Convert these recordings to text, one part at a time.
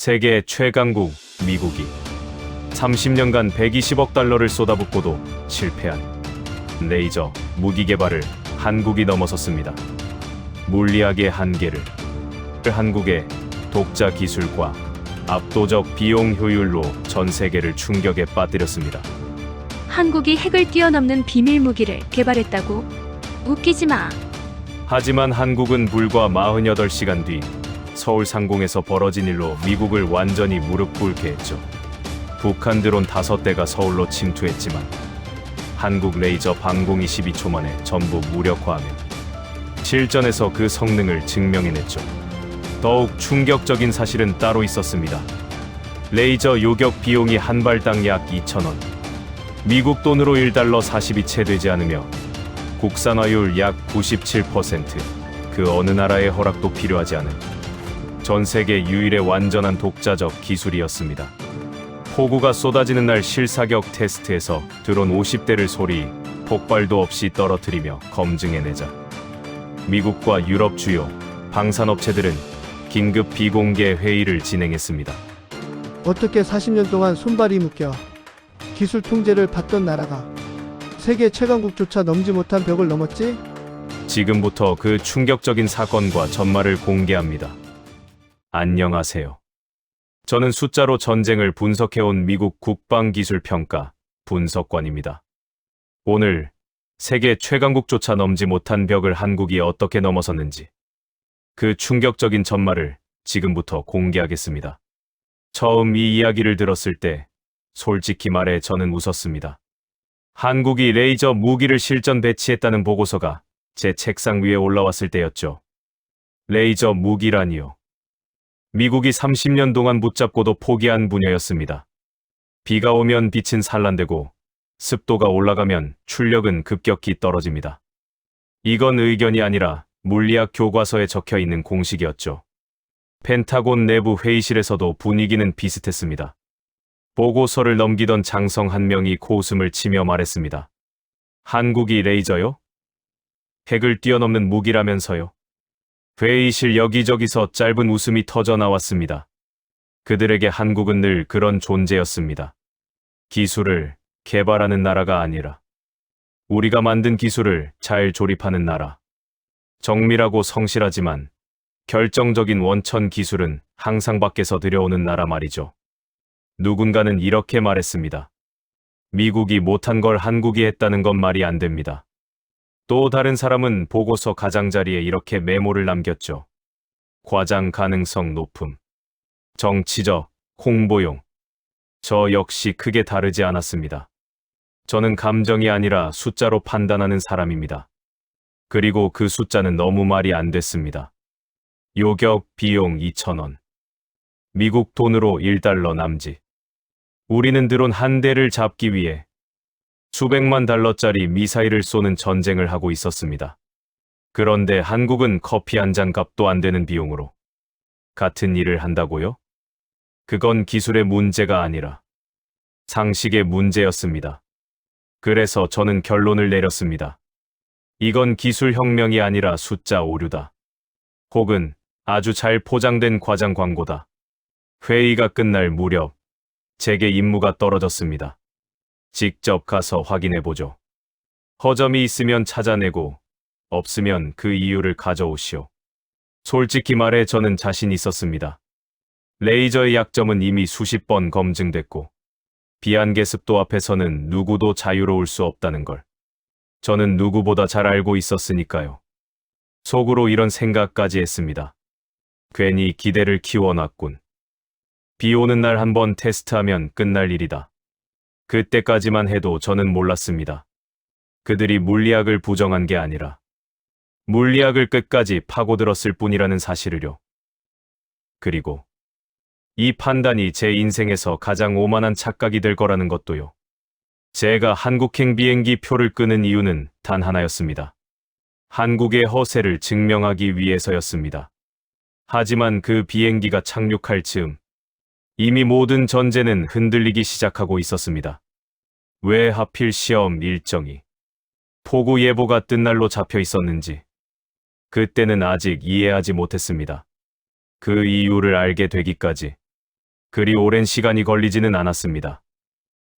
세계 최강국 미국이 30년간 120억 달러를 쏟아붓고도 실패한 레이저 무기 개발을 한국이 넘어섰습니다. 물리학의 한계를 한국의 독자 기술과 압도적 비용 효율로 전 세계를 충격에 빠뜨렸습니다. 한국이 핵을 뛰어넘는 비밀 무기를 개발했다고? 웃기지 마. 하지만 한국은 불과 48시간 뒤 서울 상공에서 벌어진 일로 미국을 완전히 무릎 꿇게 했죠. 북한 드론 5대가 서울로 침투했지만 한국 레이저 방공이 12초 만에 전부 무력화하며 실전에서 그 성능을 증명해냈죠. 더욱 충격적인 사실은 따로 있었습니다. 레이저 요격 비용이 한 발당 약 2,000원, 미국 돈으로 1달러 40이 채 되지 않으며 국산화율 약 97%, 그 어느 나라의 허락도 필요하지 않은 전 세계 유일의 완전한 독자적 기술이었습니다. 폭우가 쏟아지는 날 실사격 테스트에서 드론 50대를 소리, 폭발도 없이 떨어뜨리며 검증해내자 미국과 유럽 주요 방산업체들은 긴급 비공개 회의를 진행했습니다. 어떻게 40년 동안 손발이 묶여 기술 통제를 받던 나라가 세계 최강국조차 넘지 못한 벽을 넘었지? 지금부터 그 충격적인 사건과 전말을 공개합니다. 안녕하세요. 저는 숫자로 전쟁을 분석해온 미국 국방기술평가 분석관입니다. 오늘 세계 최강국조차 넘지 못한 벽을 한국이 어떻게 넘어섰는지 그 충격적인 전말을 지금부터 공개하겠습니다. 처음 이 이야기를 들었을 때 솔직히 말해 저는 웃었습니다. 한국이 레이저 무기를 실전 배치했다는 보고서가 제 책상 위에 올라왔을 때였죠. 레이저 무기라니요. 미국이 30년 동안 붙잡고도 포기한 분야였습니다. 비가 오면 빛은 산란되고 습도가 올라가면 출력은 급격히 떨어집니다. 이건 의견이 아니라 물리학 교과서에 적혀 있는 공식이었죠. 펜타곤 내부 회의실에서도 분위기는 비슷했습니다. 보고서를 넘기던 장성 한 명이 코웃음을 치며 말했습니다. 한국이 레이저요? 핵을 뛰어넘는 무기라면서요? 회의실 여기저기서 짧은 웃음이 터져 나왔습니다. 그들에게 한국은 늘 그런 존재였습니다. 기술을 개발하는 나라가 아니라 우리가 만든 기술을 잘 조립하는 나라. 정밀하고 성실하지만 결정적인 원천 기술은 항상 밖에서 들여오는 나라 말이죠. 누군가는 이렇게 말했습니다. 미국이 못한 걸 한국이 했다는 건 말이 안 됩니다. 또 다른 사람은 보고서 가장자리에 이렇게 메모를 남겼죠. 과장 가능성 높음. 정치적, 홍보용. 저 역시 크게 다르지 않았습니다. 저는 감정이 아니라 숫자로 판단하는 사람입니다. 그리고 그 숫자는 너무 말이 안 됐습니다. 요격 비용 2,000원. 미국 돈으로 1달러 남짓. 우리는 드론 한 대를 잡기 위해 수백만 달러짜리 미사일을 쏘는 전쟁을 하고 있었습니다. 그런데 한국은 커피 한 잔 값도 안 되는 비용으로 같은 일을 한다고요? 그건 기술의 문제가 아니라 상식의 문제였습니다. 그래서 저는 결론을 내렸습니다. 이건 기술 혁명이 아니라 숫자 오류다. 혹은 아주 잘 포장된 과장 광고다. 회의가 끝날 무렵 제게 임무가 떨어졌습니다. 직접 가서 확인해보죠. 허점이 있으면 찾아내고 없으면 그 이유를 가져오시오. 솔직히 말해 저는 자신 있었습니다. 레이저의 약점은 이미 수십 번 검증됐고 비안개 습도 앞에서는 누구도 자유로울 수 없다는 걸 저는 누구보다 잘 알고 있었으니까요. 속으로 이런 생각까지 했습니다. 괜히 기대를 키워놨군. 비 오는 날 한번 테스트하면 끝날 일이다. 그때까지만 해도 저는 몰랐습니다. 그들이 물리학을 부정한 게 아니라 물리학을 끝까지 파고들었을 뿐이라는 사실을요. 그리고 이 판단이 제 인생에서 가장 오만한 착각이 될 거라는 것도요. 제가 한국행 비행기 표를 끄는 이유는 단 하나였습니다. 한국의 허세를 증명하기 위해서였습니다. 하지만 그 비행기가 착륙할 즈음 이미 모든 전제는 흔들리기 시작하고 있었습니다. 왜 하필 시험 일정이 폭우 예보가 뜬 날로 잡혀 있었는지 그때는 아직 이해하지 못했습니다. 그 이유를 알게 되기까지 그리 오랜 시간이 걸리지는 않았습니다.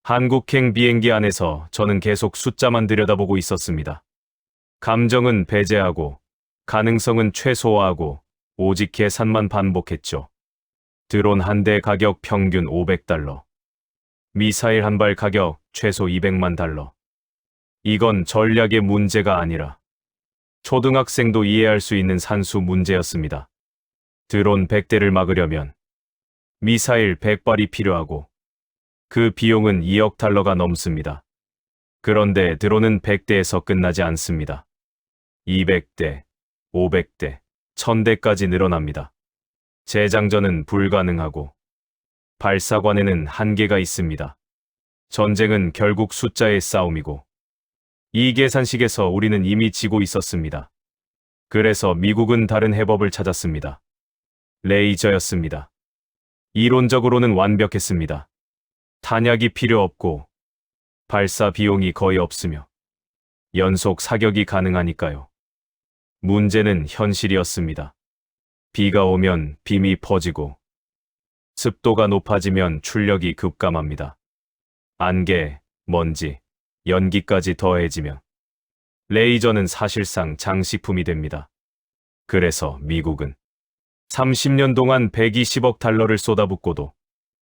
한국행 비행기 안에서 저는 계속 숫자만 들여다보고 있었습니다. 감정은 배제하고 가능성은 최소화하고 오직 계산만 반복했죠. 드론 한 대 가격 평균 $500. 미사일 한 발 가격 최소 $200만. 이건 전략의 문제가 아니라 초등학생도 이해할 수 있는 산수 문제였습니다. 드론 100대를 막으려면 미사일 100발이 필요하고 그 비용은 $2억 넘습니다. 그런데 드론은 100대에서 끝나지 않습니다. 200대, 500대, 1000대까지 늘어납니다. 재장전은 불가능하고 발사관에는 한계가 있습니다. 전쟁은 결국 숫자의 싸움이고 이 계산식에서 우리는 이미 지고 있었습니다. 그래서 미국은 다른 해법을 찾았습니다. 레이저였습니다. 이론적으로는 완벽했습니다. 탄약이 필요 없고 발사 비용이 거의 없으며 연속 사격이 가능하니까요. 문제는 현실이었습니다. 비가 오면 빔이 퍼지고 습도가 높아지면 출력이 급감합니다. 안개, 먼지, 연기까지 더해지면 레이저는 사실상 장식품이 됩니다. 그래서 미국은 30년 동안 $120억 쏟아붓고도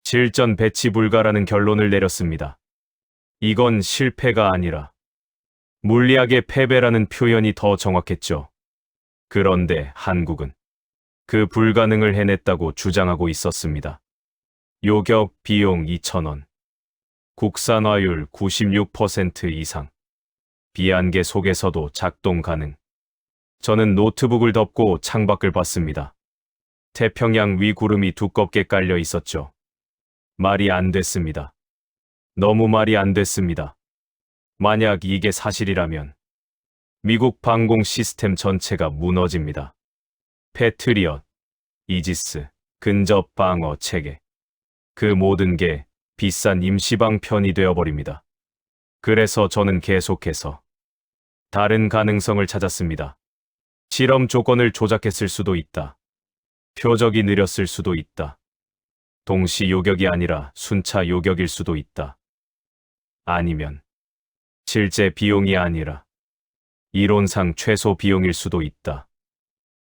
실전 배치 불가라는 결론을 내렸습니다. 이건 실패가 아니라 물리학의 패배라는 표현이 더 정확했죠. 그런데 한국은 그 불가능을 해냈다고 주장하고 있었습니다. 요격 비용 2,000원, 국산화율 96% 이상, 비안개 속에서도 작동 가능. 저는 노트북을 덮고 창밖을 봤습니다. 태평양 위 구름이 두껍게 깔려 있었죠. 말이 안 됐습니다. 너무 말이 안 됐습니다. 만약 이게 사실이라면 미국 방공 시스템 전체가 무너집니다. 패트리엇, 이지스, 근접 방어 체계. 그 모든 게 비싼 임시방편이 되어버립니다. 그래서 저는 계속해서 다른 가능성을 찾았습니다. 실험 조건을 조작했을 수도 있다. 표적이 느렸을 수도 있다. 동시 요격이 아니라 순차 요격일 수도 있다. 아니면 실제 비용이 아니라 이론상 최소 비용일 수도 있다.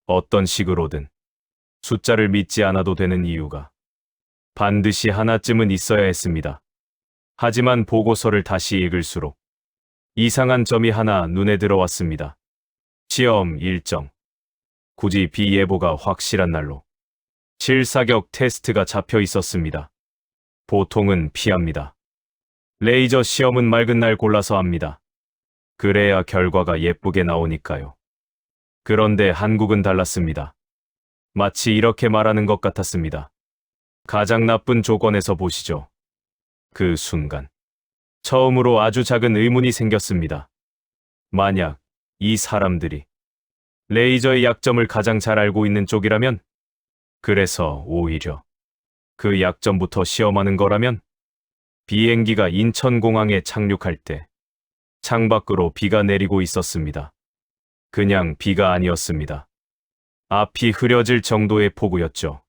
어떤 식으로든 숫자를 믿지 않아도 되는 이유가 반드시 하나쯤은 있어야 했습니다. 하지만 보고서를 다시 읽을수록 이상한 점이 하나 눈에 들어왔습니다. 시험 일정. 굳이 비예보가 확실한 날로 실사격 테스트가 잡혀 있었습니다. 보통은 피합니다. 레이저 시험은 맑은 날 골라서 합니다. 그래야 결과가 예쁘게 나오니까요. 그런데 한국은 달랐습니다. 마치 이렇게 말하는 것 같았습니다. 가장 나쁜 조건에서 보시죠. 그 순간 처음으로 아주 작은 의문이 생겼습니다. 만약 이 사람들이 레이저의 약점을 가장 잘 알고 있는 쪽이라면, 그래서 오히려 그 약점부터 시험하는 거라면, 비행기가 인천공항에 착륙할 때 창밖으로 비가 내리고 있었습니다. 그냥 비가 아니었습니다. 앞이 흐려질 정도의 폭우였죠.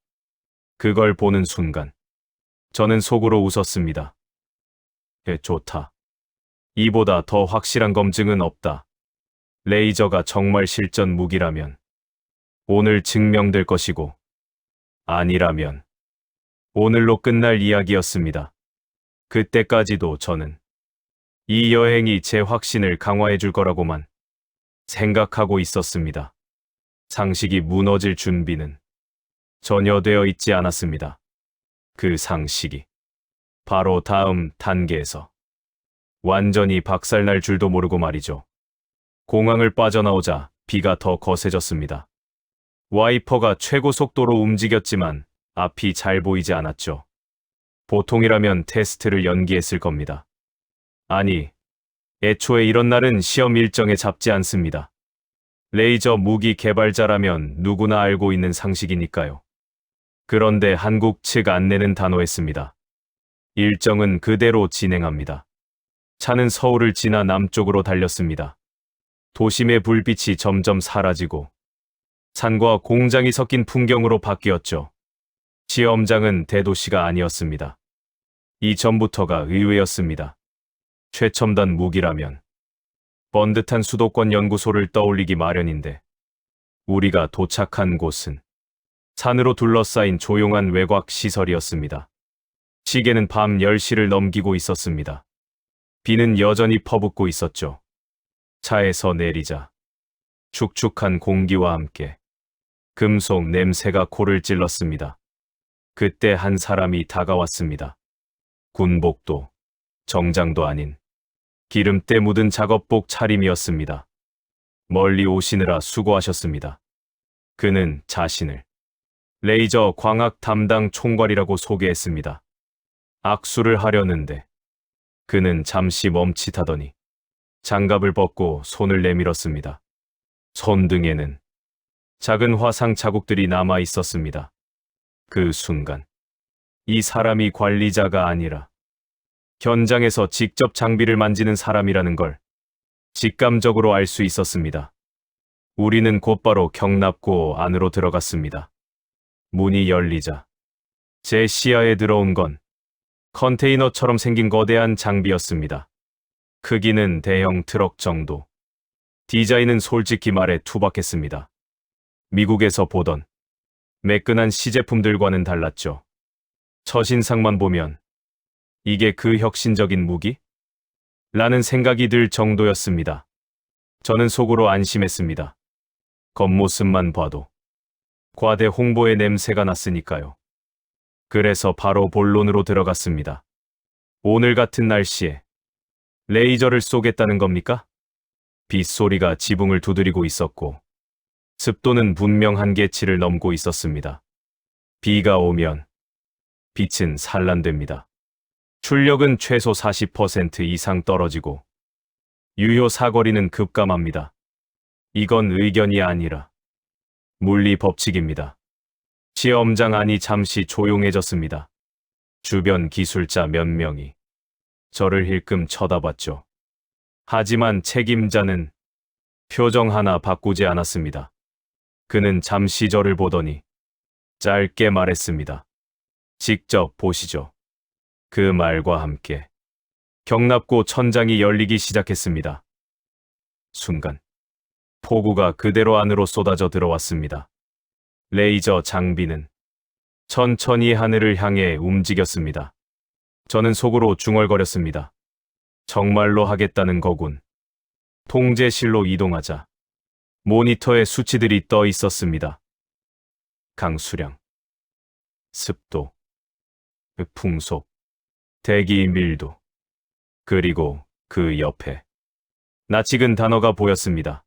그걸 보는 순간 저는 속으로 웃었습니다. 좋다. 이보다 더 확실한 검증은 없다. 레이저가 정말 실전 무기라면 오늘 증명될 것이고, 아니라면 오늘로 끝날 이야기였습니다. 그때까지도 저는 이 여행이 제 확신을 강화해 줄 거라고만 생각하고 있었습니다. 상식이 무너질 준비는 전혀 되어 있지 않았습니다. 그 상식이 바로 다음 단계에서 완전히 박살날 줄도 모르고 말이죠. 공항을 빠져나오자 비가 더 거세졌습니다. 와이퍼가 최고 속도로 움직였지만 앞이 잘 보이지 않았죠. 보통이라면 테스트를 연기했을 겁니다. 아니, 애초에 이런 날은 시험 일정에 잡지 않습니다. 레이저 무기 개발자라면 누구나 알고 있는 상식이니까요. 그런데 한국 측 안내는 단호했습니다. 일정은 그대로 진행합니다. 차는 서울을 지나 남쪽으로 달렸습니다. 도심의 불빛이 점점 사라지고 산과 공장이 섞인 풍경으로 바뀌었죠. 시험장은 대도시가 아니었습니다. 이전부터가 의외였습니다. 최첨단 무기라면 번듯한 수도권 연구소를 떠올리기 마련인데 우리가 도착한 곳은 산으로 둘러싸인 조용한 외곽 시설이었습니다. 시계는 밤 10시를 넘기고 있었습니다. 비는 여전히 퍼붓고 있었죠. 차에서 내리자 축축한 공기와 함께 금속 냄새가 코를 찔렀습니다. 그때 한 사람이 다가왔습니다. 군복도, 정장도 아닌 기름때 묻은 작업복 차림이었습니다. 멀리 오시느라 수고하셨습니다. 그는 자신을 레이저 광학 담당 총괄이라고 소개했습니다. 악수를 하려는데 그는 잠시 멈칫하더니 장갑을 벗고 손을 내밀었습니다. 손등에는 작은 화상 자국들이 남아 있었습니다. 그 순간 이 사람이 관리자가 아니라 현장에서 직접 장비를 만지는 사람이라는 걸 직감적으로 알 수 있었습니다. 우리는 곧바로 경납고 안으로 들어갔습니다. 문이 열리자 제 시야에 들어온 건 컨테이너처럼 생긴 거대한 장비였습니다. 크기는 대형 트럭 정도. 디자인은 솔직히 말해 투박했습니다. 미국에서 보던 매끈한 시제품들과는 달랐죠. 첫인상만 보면 이게 그 혁신적인 무기? 라는 생각이 들 정도였습니다. 저는 속으로 안심했습니다. 겉모습만 봐도 과대 홍보의 냄새가 났으니까요. 그래서 바로 본론으로 들어갔습니다. 오늘 같은 날씨에 레이저를 쏘겠다는 겁니까? 빗소리가 지붕을 두드리고 있었고 습도는 분명 한계치를 넘고 있었습니다. 비가 오면 빛은 산란됩니다. 출력은 최소 40% 이상 떨어지고 유효 사거리는 급감합니다. 이건 의견이 아니라 물리 법칙입니다. 시험장 안이 잠시 조용해졌습니다. 주변 기술자 몇 명이 저를 힐끔 쳐다봤죠. 하지만 책임자는 표정 하나 바꾸지 않았습니다. 그는 잠시 저를 보더니 짧게 말했습니다. 직접 보시죠. 그 말과 함께 경납고 천장이 열리기 시작했습니다. 순간 폭우가 그대로 안으로 쏟아져 들어왔습니다. 레이저 장비는 천천히 하늘을 향해 움직였습니다. 저는 속으로 중얼거렸습니다. 정말로 하겠다는 거군. 통제실로 이동하자 모니터에 수치들이 떠 있었습니다. 강수량, 습도, 풍속, 대기 밀도, 그리고 그 옆에 낯익은 단어가 보였습니다.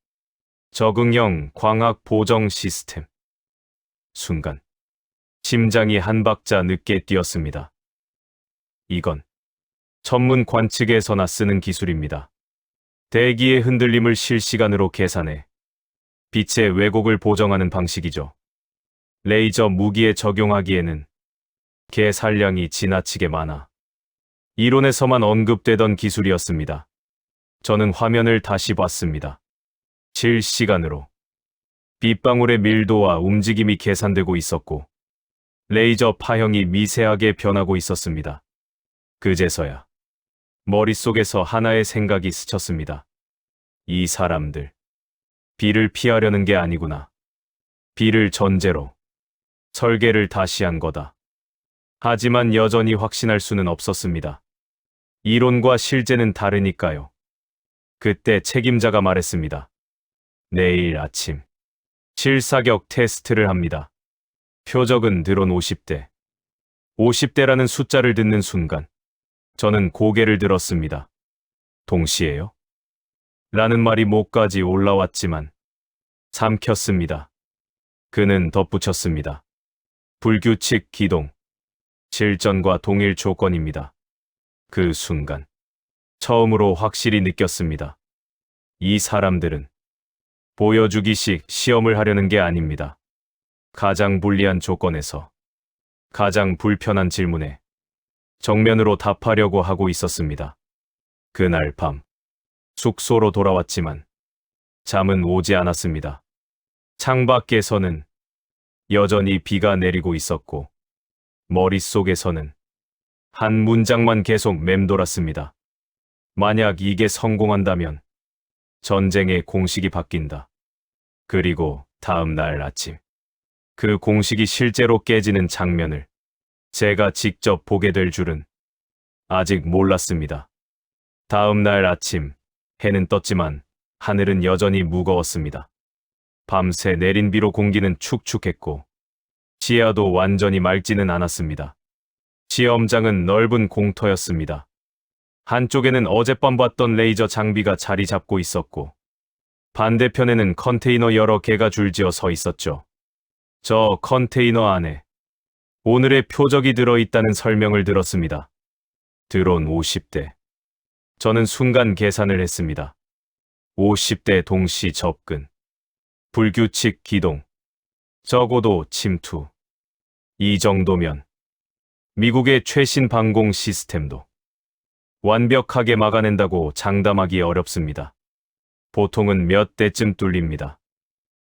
적응형 광학 보정 시스템. 순간 심장이 한 박자 늦게 뛰었습니다. 이건 전문 관측에서나 쓰는 기술입니다. 대기의 흔들림을 실시간으로 계산해 빛의 왜곡을 보정하는 방식이죠. 레이저 무기에 적용하기에는 계산량이 지나치게 많아 이론에서만 언급되던 기술이었습니다. 저는 화면을 다시 봤습니다. 실시간으로 빗방울의 밀도와 움직임이 계산되고 있었고 레이저 파형이 미세하게 변하고 있었습니다. 그제서야 머릿속에서 하나의 생각이 스쳤습니다. 이 사람들, 비를 피하려는 게 아니구나. 비를 전제로 설계를 다시 한 거다. 하지만 여전히 확신할 수는 없었습니다. 이론과 실제는 다르니까요. 그때 책임자가 말했습니다. 내일 아침 실사격 테스트를 합니다. 표적은 드론 50대. 50대라는 숫자를 듣는 순간 저는 고개를 들었습니다. 동시에요? 라는 말이 목까지 올라왔지만 삼켰습니다. 그는 덧붙였습니다. 불규칙 기동, 실전과 동일 조건입니다. 그 순간 처음으로 확실히 느꼈습니다. 이 사람들은 보여주기식 시험을 하려는 게 아닙니다. 가장 불리한 조건에서 가장 불편한 질문에 정면으로 답하려고 하고 있었습니다. 그날 밤 숙소로 돌아왔지만 잠은 오지 않았습니다. 창밖에서는 여전히 비가 내리고 있었고 머릿속에서는 한 문장만 계속 맴돌았습니다. 만약 이게 성공한다면 전쟁의 공식이 바뀐다. 그리고 다음 날 아침, 그 공식이 실제로 깨지는 장면을 제가 직접 보게 될 줄은 아직 몰랐습니다. 다음 날 아침, 해는 떴지만 하늘은 여전히 무거웠습니다. 밤새 내린 비로 공기는 축축했고 지하도 완전히 맑지는 않았습니다. 시험장은 넓은 공터였습니다. 한쪽에는 어젯밤 봤던 레이저 장비가 자리 잡고 있었고 반대편에는 컨테이너 여러 개가 줄지어 서 있었죠. 저 컨테이너 안에 오늘의 표적이 들어있다는 설명을 들었습니다. 드론 50대. 저는 순간 계산을 했습니다. 50대 동시 접근. 불규칙 기동. 적어도 침투. 이 정도면 미국의 최신 방공 시스템도 완벽하게 막아낸다고 장담하기 어렵습니다. 보통은 몇 대쯤 뚫립니다.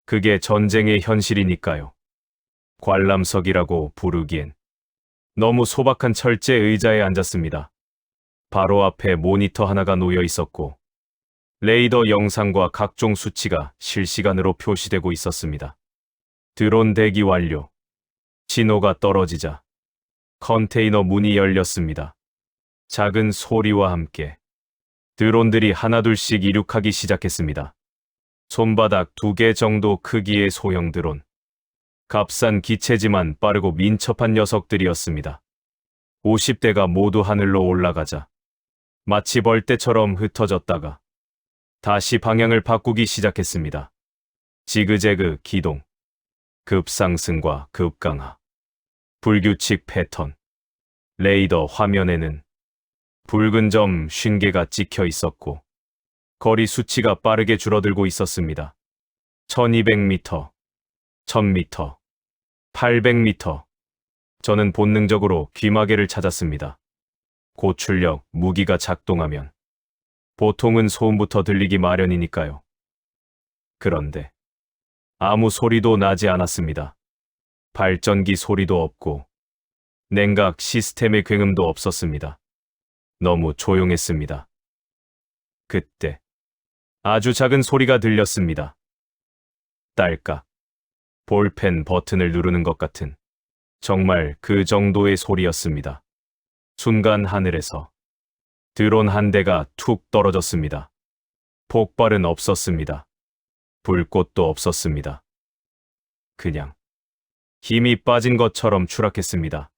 그게 전쟁의 현실이니까요. 관람석이라고 부르기엔 너무 소박한 철제 의자에 앉았습니다. 바로 앞에 모니터 하나가 놓여 있었고 레이더 영상과 각종 수치가 실시간으로 표시되고 있었습니다. 드론 대기 완료. 신호가 떨어지자 컨테이너 문이 열렸습니다. 작은 소리와 함께 드론들이 하나둘씩 이륙하기 시작했습니다. 손바닥 2개 정도 크기의 소형 드론. 값싼 기체지만 빠르고 민첩한 녀석들이었습니다. 50대가 모두 하늘로 올라가자 마치 벌떼처럼 흩어졌다가 다시 방향을 바꾸기 시작했습니다. 지그재그 기동, 급상승과 급강하, 불규칙 패턴. 레이더 화면에는 붉은 점 50개가 찍혀 있었고 거리 수치가 빠르게 줄어들고 있었습니다. 1200m, 1000m, 800m. 저는 본능적으로 귀마개를 찾았습니다. 고출력 무기가 작동하면 보통은 소음부터 들리기 마련이니까요. 그런데 아무 소리도 나지 않았습니다. 발전기 소리도 없고 냉각 시스템의 굉음도 없었습니다. 너무 조용했습니다. 그때 아주 작은 소리가 들렸습니다. 딸깍. 볼펜 버튼을 누르는 것 같은 정말 그 정도의 소리였습니다. 순간 하늘에서 드론 한 대가 툭 떨어졌습니다. 폭발은 없었습니다. 불꽃도 없었습니다. 그냥 힘이 빠진 것처럼 추락했습니다.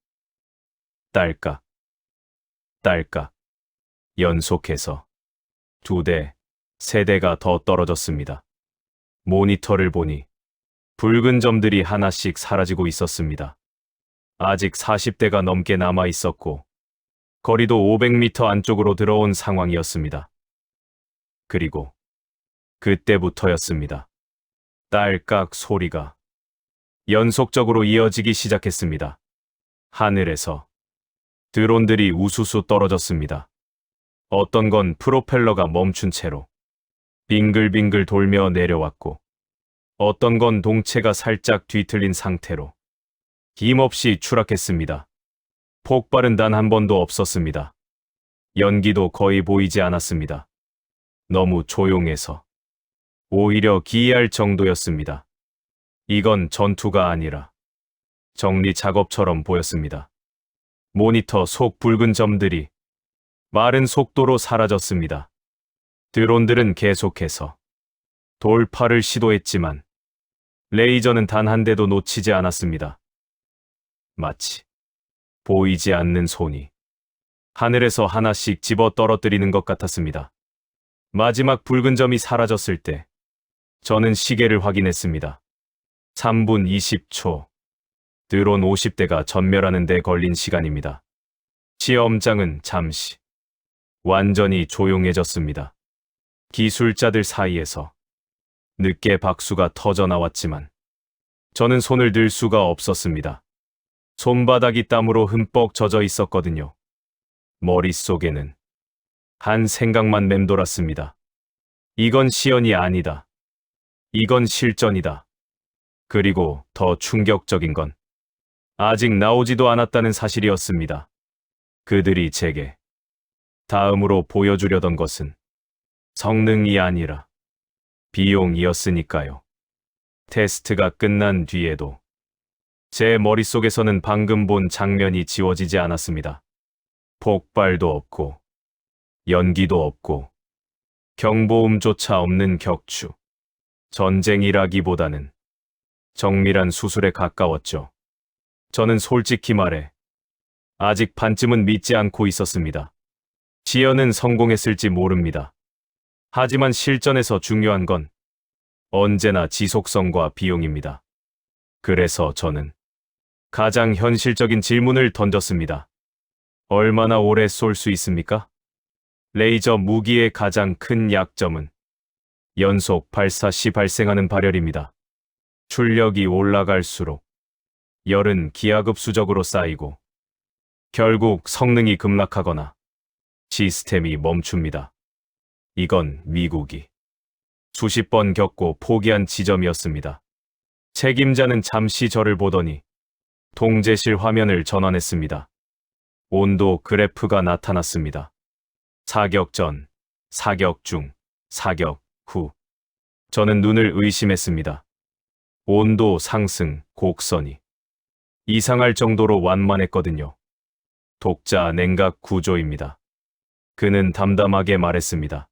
딸깍, 딸깍. 연속해서 2대, 3대가 더 떨어졌습니다. 모니터를 보니 붉은 점들이 하나씩 사라지고 있었습니다. 아직 40대가 넘게 남아 있었고 거리도 500m 안쪽으로 들어온 상황이었습니다. 그리고 그때부터였습니다. 딸깍 소리가 연속적으로 이어지기 시작했습니다. 하늘에서 드론들이 우수수 떨어졌습니다. 어떤 건 프로펠러가 멈춘 채로 빙글빙글 돌며 내려왔고 어떤 건 동체가 살짝 뒤틀린 상태로 힘없이 추락했습니다. 폭발은 단 한 번도 없었습니다. 연기도 거의 보이지 않았습니다. 너무 조용해서 오히려 기이할 정도였습니다. 이건 전투가 아니라 정리 작업처럼 보였습니다. 모니터 속 붉은 점들이 빠른 속도로 사라졌습니다. 드론들은 계속해서 돌파를 시도했지만 레이저는 단 한 대도 놓치지 않았습니다. 마치 보이지 않는 손이 하늘에서 하나씩 집어 떨어뜨리는 것 같았습니다. 마지막 붉은 점이 사라졌을 때 저는 시계를 확인했습니다. 3분 20초. 드론 50대가 전멸하는 데 걸린 시간입니다. 시험장은 잠시 완전히 조용해졌습니다. 기술자들 사이에서 늦게 박수가 터져 나왔지만 저는 손을 들 수가 없었습니다. 손바닥이 땀으로 흠뻑 젖어 있었거든요. 머릿속에는 한 생각만 맴돌았습니다. 이건 시연이 아니다. 이건 실전이다. 그리고 더 충격적인 건 아직 나오지도 않았다는 사실이었습니다. 그들이 제게 다음으로 보여주려던 것은 성능이 아니라 비용이었으니까요. 테스트가 끝난 뒤에도 제 머릿속에서는 방금 본 장면이 지워지지 않았습니다. 폭발도 없고 연기도 없고 경보음조차 없는 격추. 전쟁이라기보다는 정밀한 수술에 가까웠죠. 저는 솔직히 말해 아직 반쯤은 믿지 않고 있었습니다. 지연은 성공했을지 모릅니다. 하지만 실전에서 중요한 건 언제나 지속성과 비용입니다. 그래서 저는 가장 현실적인 질문을 던졌습니다. 얼마나 오래 쏠 수 있습니까? 레이저 무기의 가장 큰 약점은 연속 발사 시 발생하는 발열입니다. 출력이 올라갈수록 열은 기하급수적으로 쌓이고 결국 성능이 급락하거나 시스템이 멈춥니다. 이건 미국이 수십 번 겪고 포기한 지점이었습니다. 책임자는 잠시 저를 보더니 통제실 화면을 전환했습니다. 온도 그래프가 나타났습니다. 사격 전, 사격 중, 사격 후. 저는 눈을 의심했습니다. 온도 상승, 곡선이 이상할 정도로 완만했거든요. 독자 냉각 구조입니다. 그는 담담하게 말했습니다.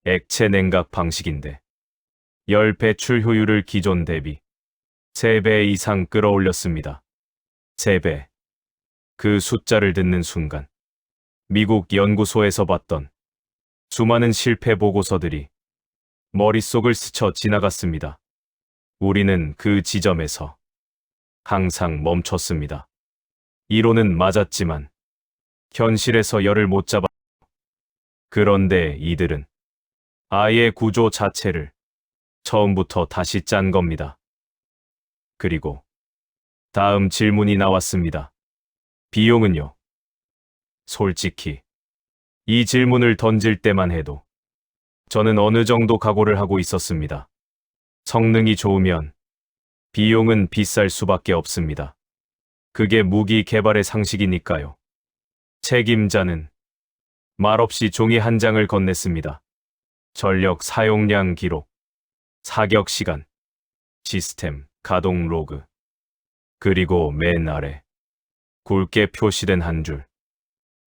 액체 냉각 방식인데 열 배출 효율을 기존 대비 3배 이상 끌어올렸습니다. 3배. 그 숫자를 듣는 순간 미국 연구소에서 봤던 수많은 실패 보고서들이 머릿속을 스쳐 지나갔습니다. 우리는 그 지점에서 항상 멈췄습니다. 이론은 맞았지만 현실에서 열을 못 잡아. 그런데 이들은 아예 구조 자체를 처음부터 다시 짠 겁니다. 그리고 다음 질문이 나왔습니다. 비용은요? 솔직히 이 질문을 던질 때만 해도 저는 어느 정도 각오를 하고 있었습니다. 성능이 좋으면 비용은 비쌀 수밖에 없습니다. 그게 무기 개발의 상식이니까요. 책임자는 말없이 종이 한 장을 건넸습니다. 전력 사용량 기록, 사격 시간, 시스템 가동 로그, 그리고 맨 아래 굵게 표시된 한 줄.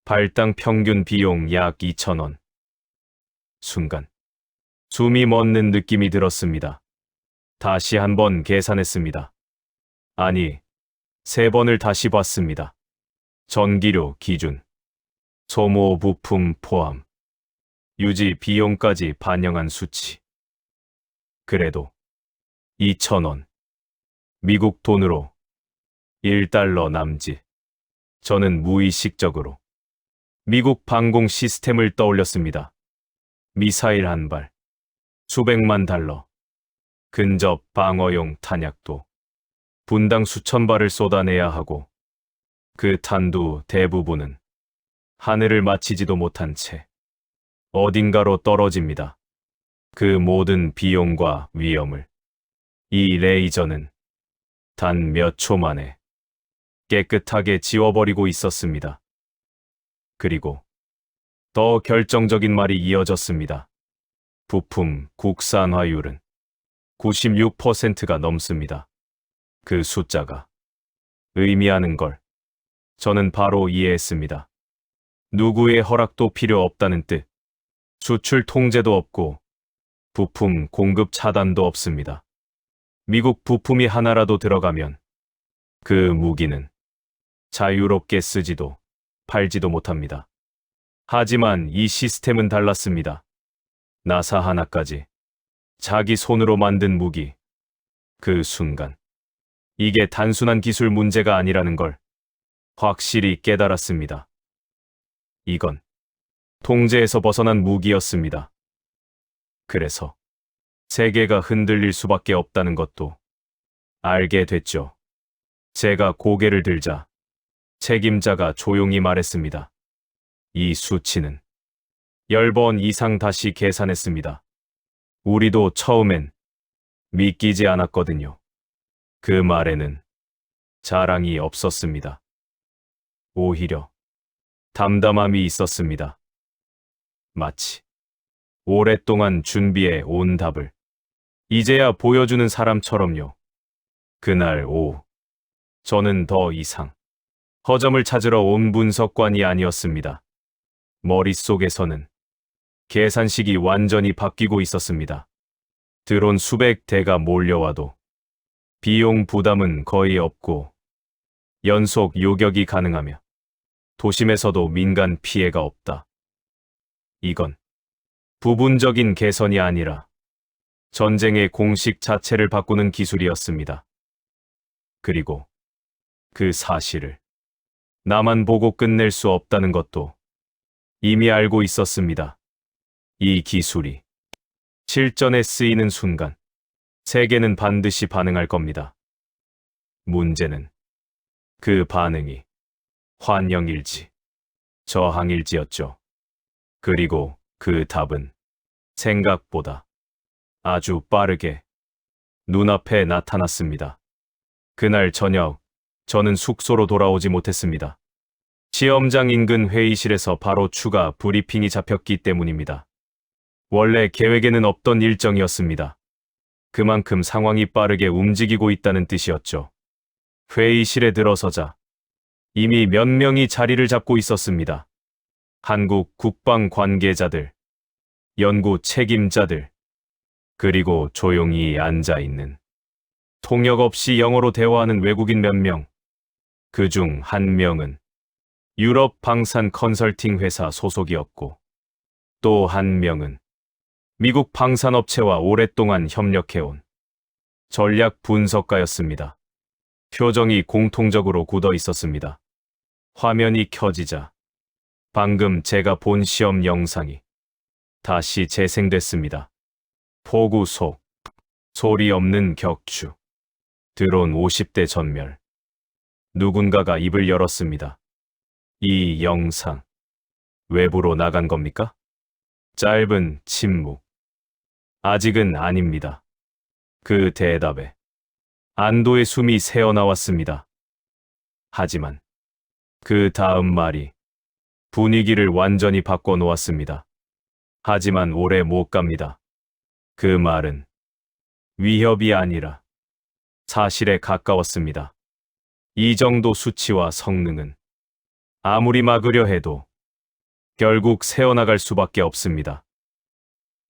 발당 평균 비용 약 2,000원. 순간 숨이 멎는 느낌이 들었습니다. 다시 한번 계산했습니다. 아니, 3번을 다시 봤습니다. 전기료 기준, 소모 부품 포함, 유지 비용까지 반영한 수치. 그래도 2,000원. 미국 돈으로 1달러 남짓. 저는 무의식적으로 미국 방공 시스템을 떠올렸습니다. 미사일 한 발, 수백만 달러. 근접 방어용 탄약도 분당 수천 발을 쏟아내야 하고 그 탄두 대부분은 하늘을 마치지도 못한 채 어딘가로 떨어집니다. 그 모든 비용과 위험을 이 레이저는 단 몇 초 만에 깨끗하게 지워버리고 있었습니다. 그리고 더 결정적인 말이 이어졌습니다. 부품 국산화율은 96%가 넘습니다. 그 숫자가 의미하는 걸 저는 바로 이해했습니다. 누구의 허락도 필요 없다는 뜻. 수출 통제도 없고 부품 공급 차단도 없습니다. 미국 부품이 하나라도 들어가면 그 무기는 자유롭게 쓰지도 팔지도 못합니다. 하지만 이 시스템은 달랐습니다. 나사 하나까지 자기 손으로 만든 무기. 그 순간 이게 단순한 기술 문제가 아니라는 걸 확실히 깨달았습니다. 이건 통제에서 벗어난 무기였습니다. 그래서 세계가 흔들릴 수밖에 없다는 것도 알게 됐죠. 제가 고개를 들자 책임자가 조용히 말했습니다. 이 수치는 10번 이상 다시 계산했습니다. 우리도 처음엔 믿기지 않았거든요. 그 말에는 자랑이 없었습니다. 오히려 담담함이 있었습니다. 마치 오랫동안 준비해 온 답을 이제야 보여주는 사람처럼요. 그날 오후, 저는 더 이상 허점을 찾으러 온 분석관이 아니었습니다. 머릿속에서는 계산식이 완전히 바뀌고 있었습니다. 드론 수백 대가 몰려와도 비용 부담은 거의 없고 연속 요격이 가능하며 도심에서도 민간 피해가 없다. 이건 부분적인 개선이 아니라 전쟁의 공식 자체를 바꾸는 기술이었습니다. 그리고 그 사실을 나만 보고 끝낼 수 없다는 것도 이미 알고 있었습니다. 이 기술이 실전에 쓰이는 순간 세계는 반드시 반응할 겁니다. 문제는 그 반응이 환영일지 저항일지였죠. 그리고 그 답은 생각보다 아주 빠르게 눈앞에 나타났습니다. 그날 저녁, 저는 숙소로 돌아오지 못했습니다. 시험장 인근 회의실에서 바로 추가 브리핑이 잡혔기 때문입니다. 원래 계획에는 없던 일정이었습니다. 그만큼 상황이 빠르게 움직이고 있다는 뜻이었죠. 회의실에 들어서자 이미 몇 명이 자리를 잡고 있었습니다. 한국 국방 관계자들, 연구 책임자들, 그리고 조용히 앉아있는, 통역 없이 영어로 대화하는 외국인 몇 명, 그중 한 명은 유럽 방산 컨설팅 회사 소속이었고, 또 한 명은 미국 방산업체와 오랫동안 협력해온 전략 분석가였습니다. 표정이 공통적으로 굳어 있었습니다. 화면이 켜지자 방금 제가 본 시험 영상이 다시 재생됐습니다. 포구 속, 소리 없는 격추, 드론 50대 전멸. 누군가가 입을 열었습니다. 이 영상, 외부로 나간 겁니까? 짧은 침묵. 아직은 아닙니다. 그 대답에 안도의 숨이 새어나왔습니다. 하지만 그 다음 말이 분위기를 완전히 바꿔놓았습니다. 하지만 오래 못 갑니다. 그 말은 위협이 아니라 사실에 가까웠습니다. 이 정도 수치와 성능은 아무리 막으려 해도 결국 새어나갈 수밖에 없습니다.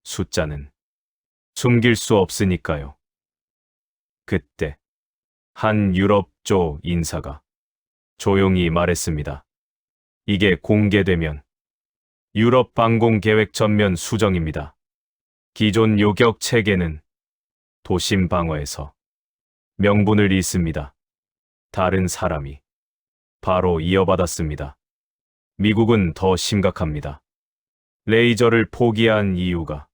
숫자는 숨길 수 없으니까요. 그때 한 유럽조 인사가 조용히 말했습니다. 이게 공개되면 유럽 방공 계획 전면 수정입니다. 기존 요격 체계는 도심 방어에서 명분을 잃습니다. 다른 사람이 바로 이어받았습니다. 미국은 더 심각합니다. 레이저를 포기한 이유가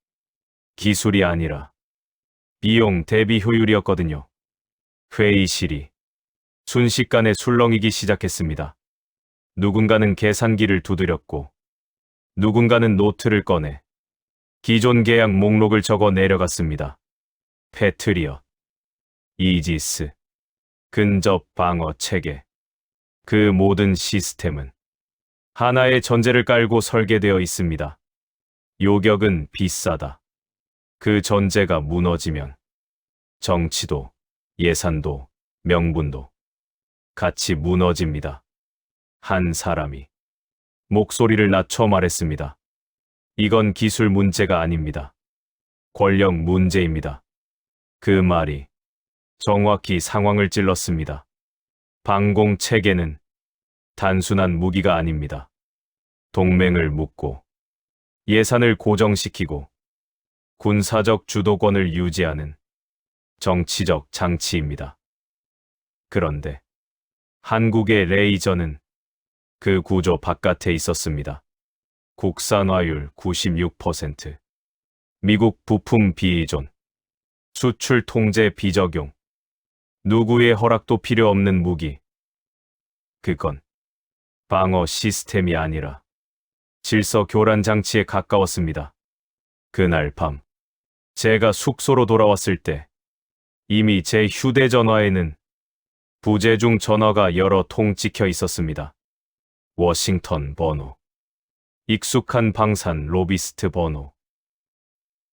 기술이 아니라 비용 대비 효율이었거든요. 회의실이 순식간에 술렁이기 시작했습니다. 누군가는 계산기를 두드렸고 누군가는 노트를 꺼내 기존 계약 목록을 적어 내려갔습니다. 패트리엇, 이지스, 근접 방어 체계, 그 모든 시스템은 하나의 전제를 깔고 설계되어 있습니다. 요격은 비싸다. 그 전제가 무너지면 정치도, 예산도, 명분도 같이 무너집니다. 한 사람이 목소리를 낮춰 말했습니다. 이건 기술 문제가 아닙니다. 권력 문제입니다. 그 말이 정확히 상황을 찔렀습니다. 방공 체계는 단순한 무기가 아닙니다. 동맹을 묶고 예산을 고정시키고 군사적 주도권을 유지하는 정치적 장치입니다. 그런데 한국의 레이저는 그 구조 바깥에 있었습니다. 국산화율 96%, 미국 부품 비의존, 수출 통제 비적용, 누구의 허락도 필요 없는 무기. 그건 방어 시스템이 아니라 질서 교란 장치에 가까웠습니다. 그날 밤, 제가 숙소로 돌아왔을 때 이미 제 휴대전화에는 부재 중 전화가 여러 통 찍혀 있었습니다. 워싱턴 번호, 익숙한 방산 로비스트 번호,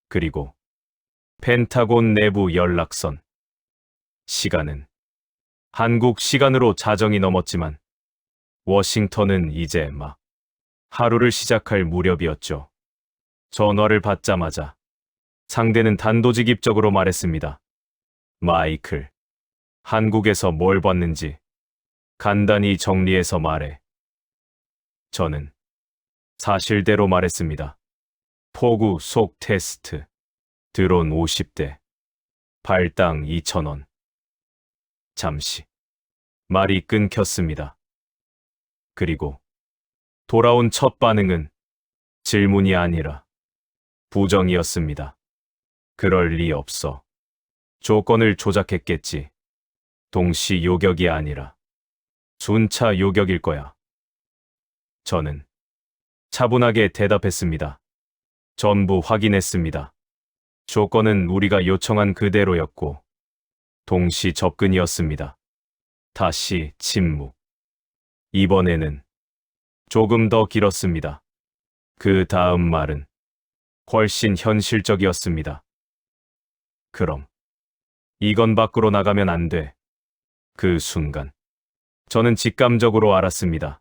그리고 펜타곤 내부 연락선. 시간은 한국 시간으로 자정이 넘었지만 워싱턴은 이제 막 하루를 시작할 무렵이었죠. 전화를 받자마자 상대는 단도직입적으로 말했습니다. 마이클, 한국에서 뭘 봤는지 간단히 정리해서 말해. 저는 사실대로 말했습니다. 포구 속 테스트, 드론 50대, 발당 2,000원. 잠시 말이 끊겼습니다. 그리고 돌아온 첫 반응은 질문이 아니라 부정이었습니다. 그럴 리 없어. 조건을 조작했겠지. 동시 요격이 아니라 순차 요격일 거야. 저는 차분하게 대답했습니다. 전부 확인했습니다. 조건은 우리가 요청한 그대로였고 동시 접근이었습니다. 다시 침묵. 이번에는 조금 더 길었습니다. 그 다음 말은 훨씬 현실적이었습니다. 그럼 이건 밖으로 나가면 안 돼. 그 순간 저는 직감적으로 알았습니다.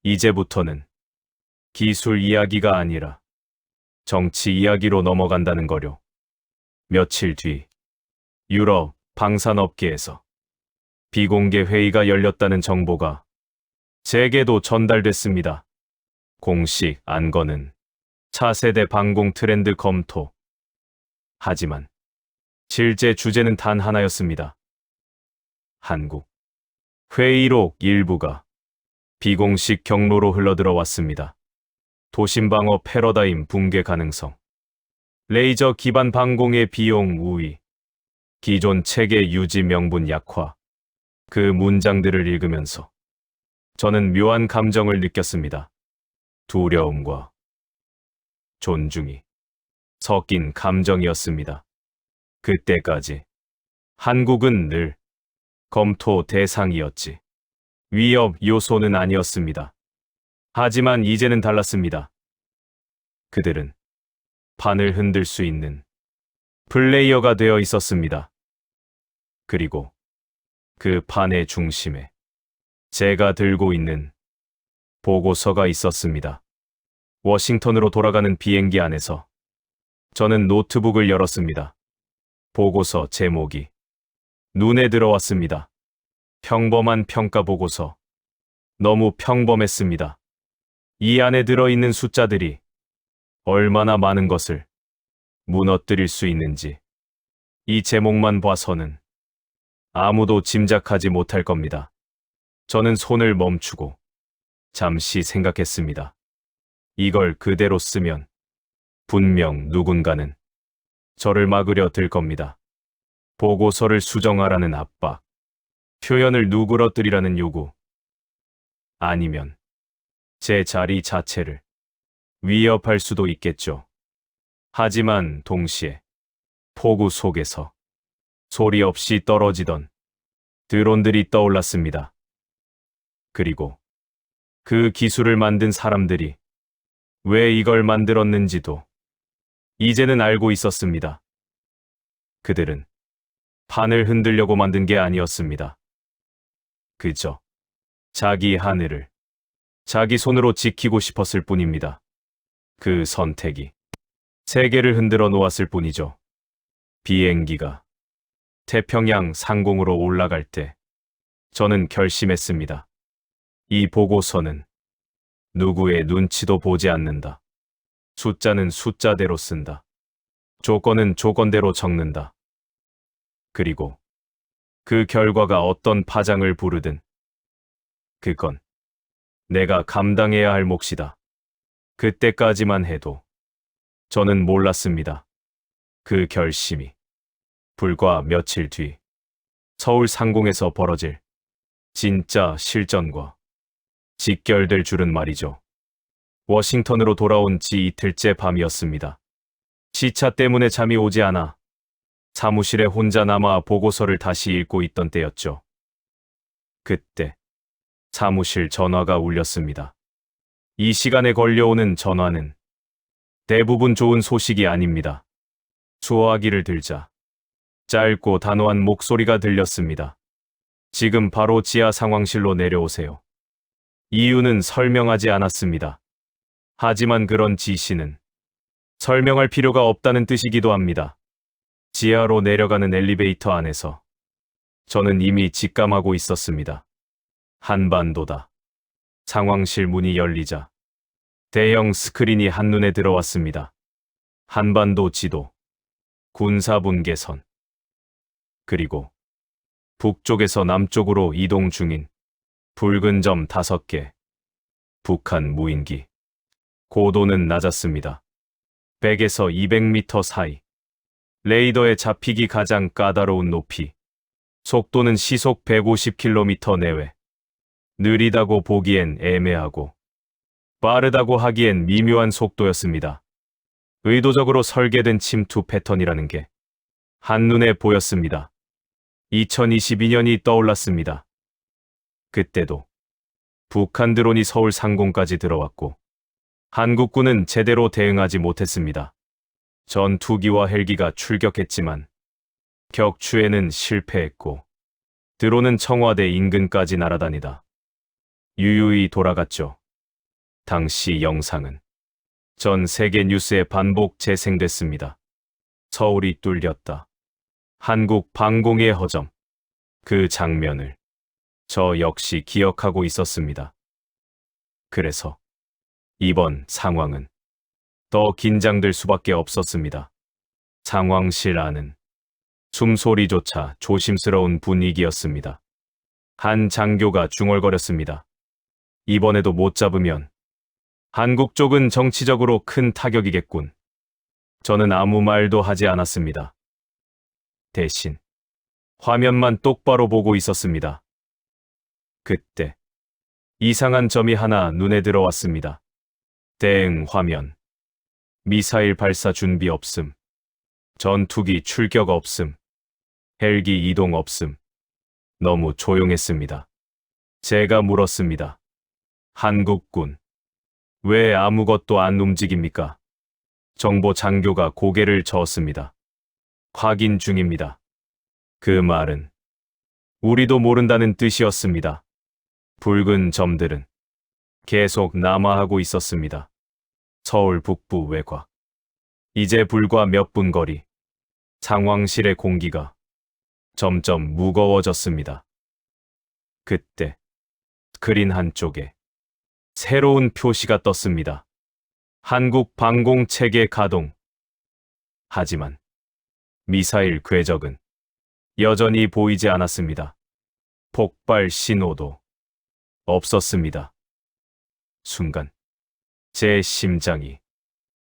이제부터는 기술 이야기가 아니라 정치 이야기로 넘어간다는 거요. 며칠 뒤 유럽 방산업계에서 비공개 회의가 열렸다는 정보가 제게도 전달됐습니다. 공식 안건은 차세대 방공 트렌드 검토. 하지만 실제 주제는 단 하나였습니다. 한국. 회의록 일부가 비공식 경로로 흘러들어왔습니다. 도심방어 패러다임 붕괴 가능성, 레이저 기반 방공의 비용 우위, 기존 체계 유지 명분 약화. 그 문장들을 읽으면서 저는 묘한 감정을 느꼈습니다. 두려움과 존중이 섞인 감정이었습니다. 그때까지 한국은 늘 검토 대상이었지 위협 요소는 아니었습니다. 하지만 이제는 달랐습니다. 그들은 판을 흔들 수 있는 플레이어가 되어 있었습니다. 그리고 그 판의 중심에 제가 들고 있는 보고서가 있었습니다. 워싱턴으로 돌아가는 비행기 안에서 저는 노트북을 열었습니다. 보고서 제목이 눈에 들어왔습니다. 평범한 평가 보고서. 너무 평범했습니다. 이 안에 들어있는 숫자들이 얼마나 많은 것을 무너뜨릴 수 있는지 이 제목만 봐서는 아무도 짐작하지 못할 겁니다. 저는 손을 멈추고 잠시 생각했습니다. 이걸 그대로 쓰면 분명 누군가는 저를 막으려 들 겁니다. 보고서를 수정하라는 압박, 표현을 누그러뜨리라는 요구, 아니면 제 자리 자체를 위협할 수도 있겠죠. 하지만 동시에 폭우 속에서 소리 없이 떨어지던 드론들이 떠올랐습니다. 그리고 그 기술을 만든 사람들이 왜 이걸 만들었는지도 이제는 알고 있었습니다. 그들은 판을 흔들려고 만든 게 아니었습니다. 그저 자기 하늘을 자기 손으로 지키고 싶었을 뿐입니다. 그 선택이 세계를 흔들어 놓았을 뿐이죠. 비행기가 태평양 상공으로 올라갈 때 저는 결심했습니다. 이 보고서는 누구의 눈치도 보지 않는다. 숫자는 숫자대로 쓴다. 조건은 조건대로 적는다. 그리고 그 결과가 어떤 파장을 부르든 그건 내가 감당해야 할 몫이다. 그때까지만 해도 저는 몰랐습니다. 그 결심이 불과 며칠 뒤 서울 상공에서 벌어질 진짜 실전과 직결될 줄은 말이죠. 워싱턴으로 돌아온 지 이틀째 밤이었습니다. 시차 때문에 잠이 오지 않아 사무실에 혼자 남아 보고서를 다시 읽고 있던 때였죠. 그때 사무실 전화가 울렸습니다. 이 시간에 걸려오는 전화는 대부분 좋은 소식이 아닙니다. 수화기를 들자 짧고 단호한 목소리가 들렸습니다. 지금 바로 지하 상황실로 내려오세요. 이유는 설명하지 않았습니다. 하지만 그런 지시는 설명할 필요가 없다는 뜻이기도 합니다. 지하로 내려가는 엘리베이터 안에서 저는 이미 직감하고 있었습니다. 한반도다. 상황실 문이 열리자 대형 스크린이 한눈에 들어왔습니다. 한반도 지도, 군사분계선, 그리고 북쪽에서 남쪽으로 이동 중인 붉은 점 5개, 북한 무인기. 고도는 낮았습니다. 100에서 200m 사이. 레이더에 잡히기 가장 까다로운 높이. 속도는 시속 150km 내외. 느리다고 보기엔 애매하고 빠르다고 하기엔 미묘한 속도였습니다. 의도적으로 설계된 침투 패턴이라는 게 한눈에 보였습니다. 2022년이 떠올랐습니다. 그때도 북한 드론이 서울 상공까지 들어왔고 한국군은 제대로 대응하지 못했습니다. 전투기와 헬기가 출격했지만 격추에는 실패했고 드론은 청와대 인근까지 날아다니다 유유히 돌아갔죠. 당시 영상은 전 세계 뉴스에 반복 재생됐습니다. 서울이 뚫렸다. 한국 방공의 허점. 그 장면을 저 역시 기억하고 있었습니다. 그래서 이번 상황은 더 긴장될 수밖에 없었습니다. 상황실 안은 숨소리조차 조심스러운 분위기였습니다. 한 장교가 중얼거렸습니다. 이번에도 못 잡으면 한국 쪽은 정치적으로 큰 타격이겠군. 저는 아무 말도 하지 않았습니다. 대신 화면만 똑바로 보고 있었습니다. 그때 이상한 점이 하나 눈에 들어왔습니다. 대응 화면. 미사일 발사 준비 없음. 전투기 출격 없음. 헬기 이동 없음. 너무 조용했습니다. 제가 물었습니다. 한국군, 왜 아무것도 안 움직입니까? 정보 장교가 고개를 저었습니다. 확인 중입니다. 그 말은 우리도 모른다는 뜻이었습니다. 붉은 점들은 계속 남아하고 있었습니다. 서울 북부 외곽. 이제 불과 몇 분 거리. 상황실의 공기가 점점 무거워졌습니다. 그때 스크린 한쪽에 새로운 표시가 떴습니다. 한국 방공 체계 가동. 하지만 미사일 궤적은 여전히 보이지 않았습니다. 폭발 신호도 없었습니다. 순간 제 심장이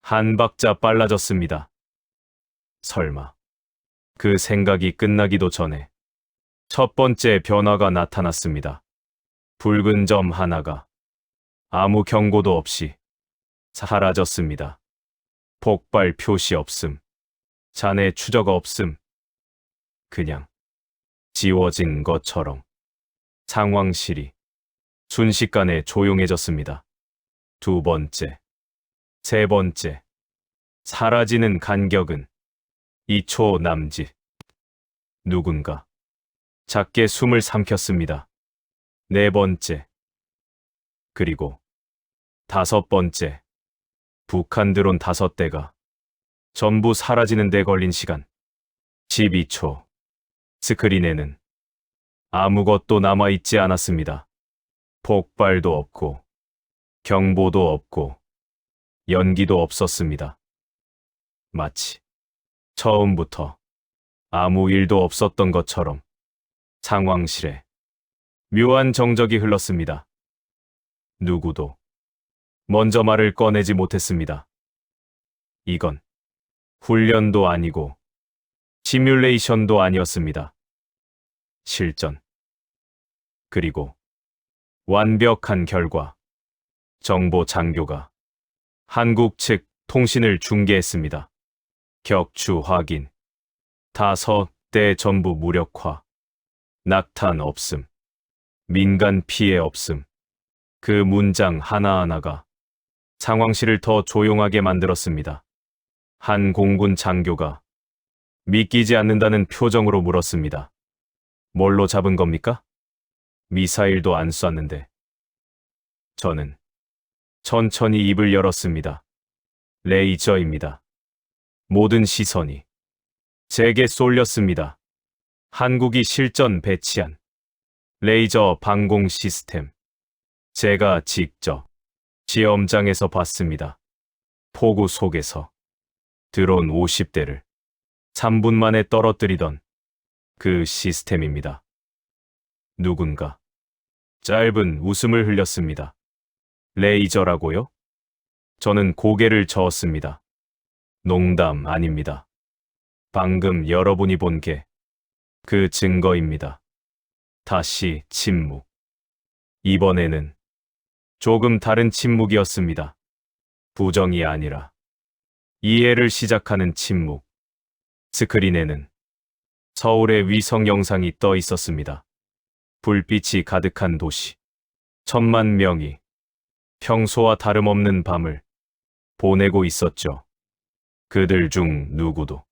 한 박자 빨라졌습니다. 설마 그 생각이 끝나기도 전에 첫 번째 변화가 나타났습니다. 붉은 점 하나가 아무 경고도 없이 사라졌습니다. 폭발 표시 없음. 잔해 추적 없음. 그냥 지워진 것처럼 상황실이 순식간에 조용해졌습니다. 두 번째, 세 번째. 사라지는 간격은 2초 남짓. 누군가 작게 숨을 삼켰습니다. 네 번째. 그리고 다섯 번째. 북한 드론 5대가 전부 사라지는 데 걸린 시간 12초. 스크린에는 아무것도 남아있지 않았습니다. 폭발도 없고 경보도 없고 연기도 없었습니다. 마치 처음부터 아무 일도 없었던 것처럼 상황실에 묘한 정적이 흘렀습니다. 누구도 먼저 말을 꺼내지 못했습니다. 이건 훈련도 아니고 시뮬레이션도 아니었습니다. 실전. 그리고 완벽한 결과. 정보 장교가 한국 측 통신을 중계했습니다. 격추 확인. 5대 전부 무력화. 낙탄 없음. 민간 피해 없음. 그 문장 하나하나가 상황실을 더 조용하게 만들었습니다. 한 공군 장교가 믿기지 않는다는 표정으로 물었습니다. 뭘로 잡은 겁니까? 미사일도 안 쐈는데. 저는 천천히 입을 열었습니다. 레이저입니다. 모든 시선이 제게 쏠렸습니다. 한국이 실전 배치한 레이저 방공 시스템. 제가 직접 시험장에서 봤습니다. 폭우 속에서 드론 50대를 3분 만에 떨어뜨리던 그 시스템입니다. 누군가 짧은 웃음을 흘렸습니다. 레이저라고요? 저는 고개를 저었습니다. 농담 아닙니다. 방금 여러분이 본 게 그 증거입니다. 다시 침묵. 이번에는 조금 다른 침묵이었습니다. 부정이 아니라 이해를 시작하는 침묵. 스크린에는 서울의 위성 영상이 떠 있었습니다. 불빛이 가득한 도시. 1,000만 명이 평소와 다름없는 밤을 보내고 있었죠. 그들 중 누구도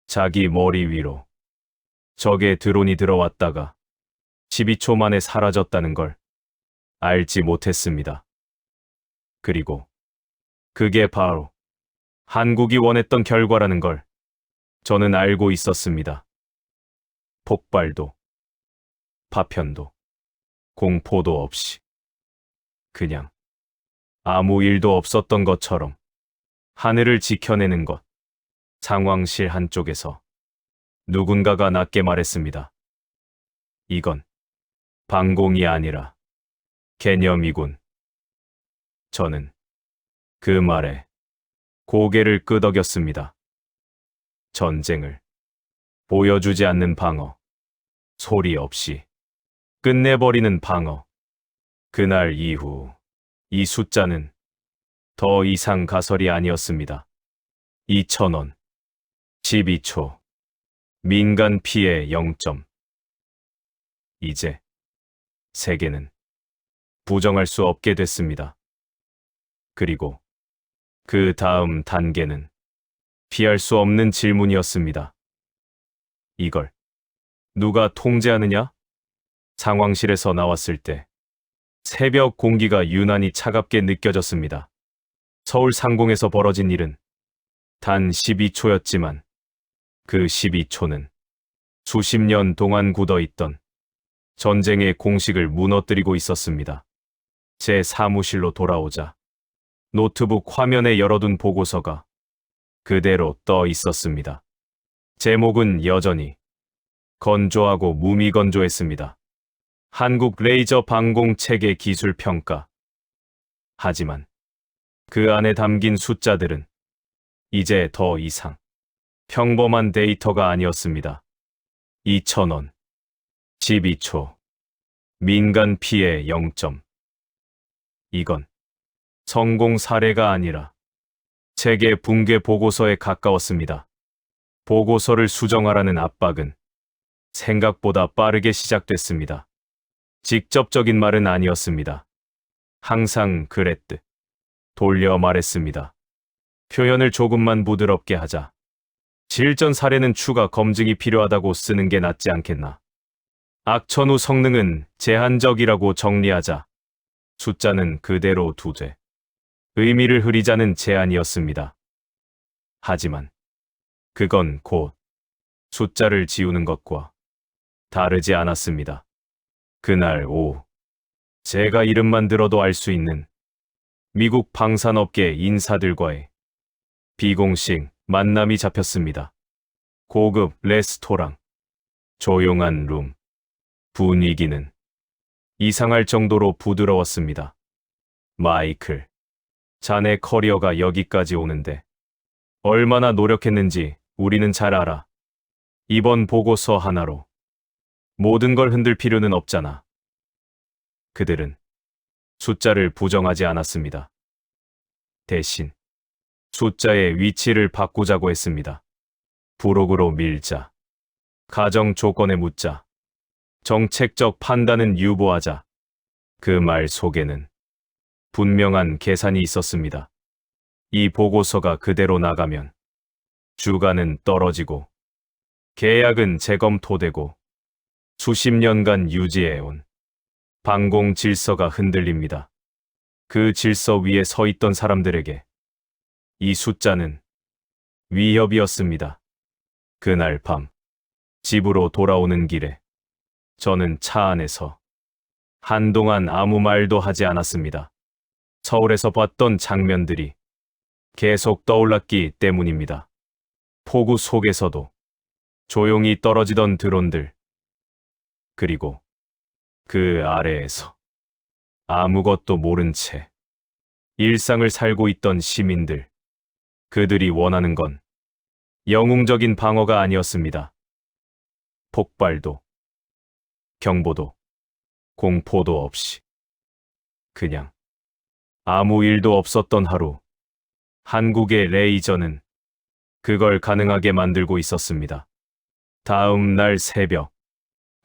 자기 머리 위로 적의 드론이 들어왔다가 12초 만에 사라졌다는 걸 알지 못했습니다. 그리고 그게 바로 한국이 원했던 결과라는 걸 저는 알고 있었습니다. 폭발도, 파편도, 공포도 없이 그냥 아무 일도 없었던 것처럼 하늘을 지켜내는 것. 상황실 한쪽에서 누군가가 낮게 말했습니다. 이건 방공이 아니라 개념이군. 저는 그 말에 고개를 끄덕였습니다. 전쟁을 보여주지 않는 방어, 소리 없이 끝내버리는 방어. 그날 이후 이 숫자는 더 이상 가설이 아니었습니다. 2,000원, 12초, 민간 피해 0점. 이제 세계는 부정할 수 없게 됐습니다. 그리고 그 다음 단계는 피할 수 없는 질문이었습니다. 이걸 누가 통제하느냐? 상황실에서 나왔을 때 새벽 공기가 유난히 차갑게 느껴졌습니다. 서울 상공에서 벌어진 일은 단 12초였지만 그 12초는 수십 년 동안 굳어있던 전쟁의 공식을 무너뜨리고 있었습니다. 제 사무실로 돌아오자 노트북 화면에 열어둔 보고서가 그대로 떠 있었습니다. 제목은 여전히 건조하고 무미건조했습니다. 한국 레이저 방공 체계 기술 평가. 하지만 그 안에 담긴 숫자들은 이제 더 이상 평범한 데이터가 아니었습니다. 2,000원, 12초, 민간 피해 0점. 이건 성공 사례가 아니라 체계 붕괴 보고서에 가까웠습니다. 보고서를 수정하라는 압박은 생각보다 빠르게 시작됐습니다. 직접적인 말은 아니었습니다. 항상 그랬듯 돌려 말했습니다. 표현을 조금만 부드럽게 하자. 실전 사례는 추가 검증이 필요하다고 쓰는 게 낫지 않겠나. 악천후 성능은 제한적이라고 정리하자. 숫자는 그대로 두되 의미를 흐리자는 제안이었습니다. 하지만 그건 곧 숫자를 지우는 것과 다르지 않았습니다. 그날 오후 제가 이름만 들어도 알 수 있는 미국 방산업계 인사들과의 비공식 만남이 잡혔습니다. 고급 레스토랑, 조용한 룸, 분위기는 이상할 정도로 부드러웠습니다. 마이클, 자네 커리어가 여기까지 오는데 얼마나 노력했는지 우리는 잘 알아. 이번 보고서 하나로 모든 걸 흔들 필요는 없잖아. 그들은 숫자를 부정하지 않았습니다. 대신 숫자의 위치를 바꾸자고 했습니다. 부록으로 밀자. 가정 조건에 묻자. 정책적 판단은 유보하자. 그 말 속에는 분명한 계산이 있었습니다. 이 보고서가 그대로 나가면 주가는 떨어지고 계약은 재검토되고 수십 년간 유지해온 방공 질서가 흔들립니다. 그 질서 위에 서 있던 사람들에게 이 숫자는 위협이었습니다. 그날 밤 집으로 돌아오는 길에 저는 차 안에서 한동안 아무 말도 하지 않았습니다. 서울에서 봤던 장면들이 계속 떠올랐기 때문입니다. 폭우 속에서도 조용히 떨어지던 드론들, 그리고 그 아래에서 아무것도 모른 채 일상을 살고 있던 시민들, 그들이 원하는 건 영웅적인 방어가 아니었습니다. 폭발도, 경보도, 공포도 없이 그냥 아무 일도 없었던 하루. 한국의 레이저는 그걸 가능하게 만들고 있었습니다. 다음 날 새벽,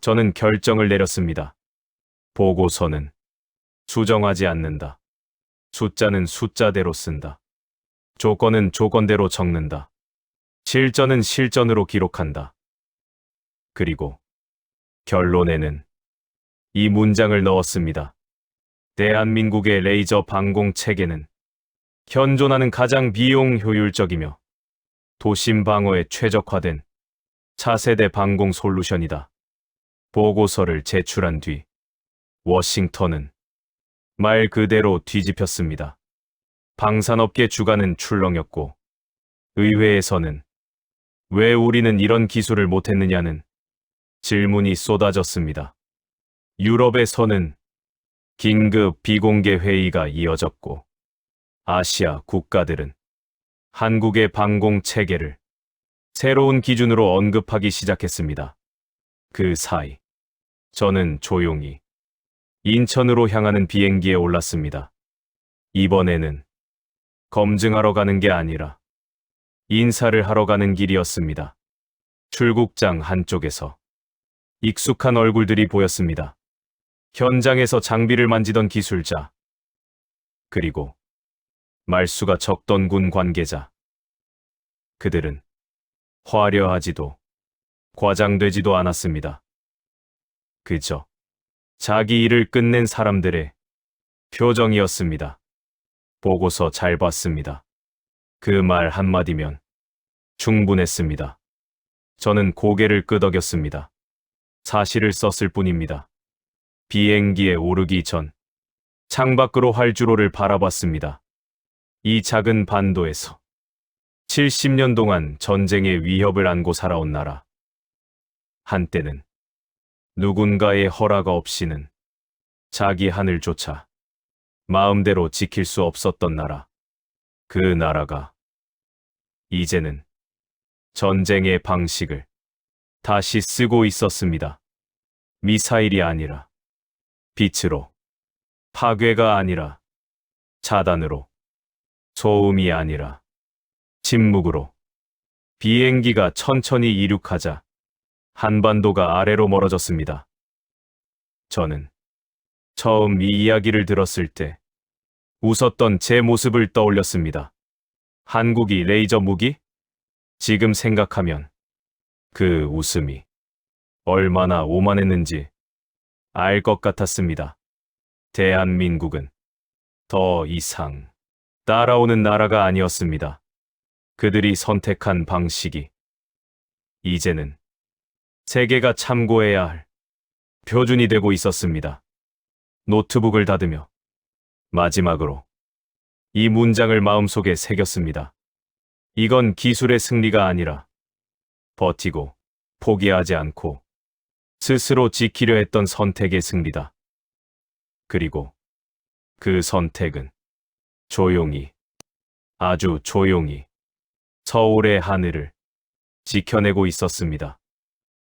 저는 결정을 내렸습니다. 보고서는 수정하지 않는다. 숫자는 숫자대로 쓴다. 조건은 조건대로 적는다. 실전은 실전으로 기록한다. 그리고 결론에는 이 문장을 넣었습니다. 대한민국의 레이저 방공 체계는 현존하는 가장 비용 효율적이며 도심 방어에 최적화된 차세대 방공 솔루션이다. 보고서를 제출한 뒤 워싱턴은 말 그대로 뒤집혔습니다. 방산업계 주가는 출렁였고 의회에서는 왜 우리는 이런 기술을 못했느냐는 질문이 쏟아졌습니다. 유럽에서는 긴급 비공개 회의가 이어졌고 아시아 국가들은 한국의 방공 체계를 새로운 기준으로 언급하기 시작했습니다. 그 사이 저는 조용히 인천으로 향하는 비행기에 올랐습니다. 이번에는 검증하러 가는 게 아니라 인사를 하러 가는 길이었습니다. 출국장 한쪽에서 익숙한 얼굴들이 보였습니다. 현장에서 장비를 만지던 기술자, 그리고 말수가 적던 군 관계자. 그들은 화려하지도 과장되지도 않았습니다. 그저 자기 일을 끝낸 사람들의 표정이었습니다. 보고서 잘 봤습니다. 그 말 한마디면 충분했습니다. 저는 고개를 끄덕였습니다. 사실을 썼을 뿐입니다. 비행기에 오르기 전 창밖으로 활주로를 바라봤습니다. 이 작은 반도에서 70년 동안 전쟁의 위협을 안고 살아온 나라. 한때는 누군가의 허락 없이는 자기 하늘조차 마음대로 지킬 수 없었던 나라. 그 나라가 이제는 전쟁의 방식을 다시 쓰고 있었습니다. 미사일이 아니라 빛으로, 파괴가 아니라 차단으로, 소음이 아니라 침묵으로. 비행기가 천천히 이륙하자 한반도가 아래로 멀어졌습니다. 저는 처음 이 이야기를 들었을 때 웃었던 제 모습을 떠올렸습니다. 한국이 레이저 무기? 지금 생각하면 그 웃음이 얼마나 오만했는지 알 것 같았습니다. 대한민국은 더 이상 따라오는 나라가 아니었습니다. 그들이 선택한 방식이 이제는 세계가 참고해야 할 표준이 되고 있었습니다. 노트북을 닫으며 마지막으로 이 문장을 마음속에 새겼습니다. 이건 기술의 승리가 아니라 버티고 포기하지 않고 스스로 지키려 했던 선택의 승리다. 그리고 그 선택은 조용히, 아주 조용히 서울의 하늘을 지켜내고 있었습니다.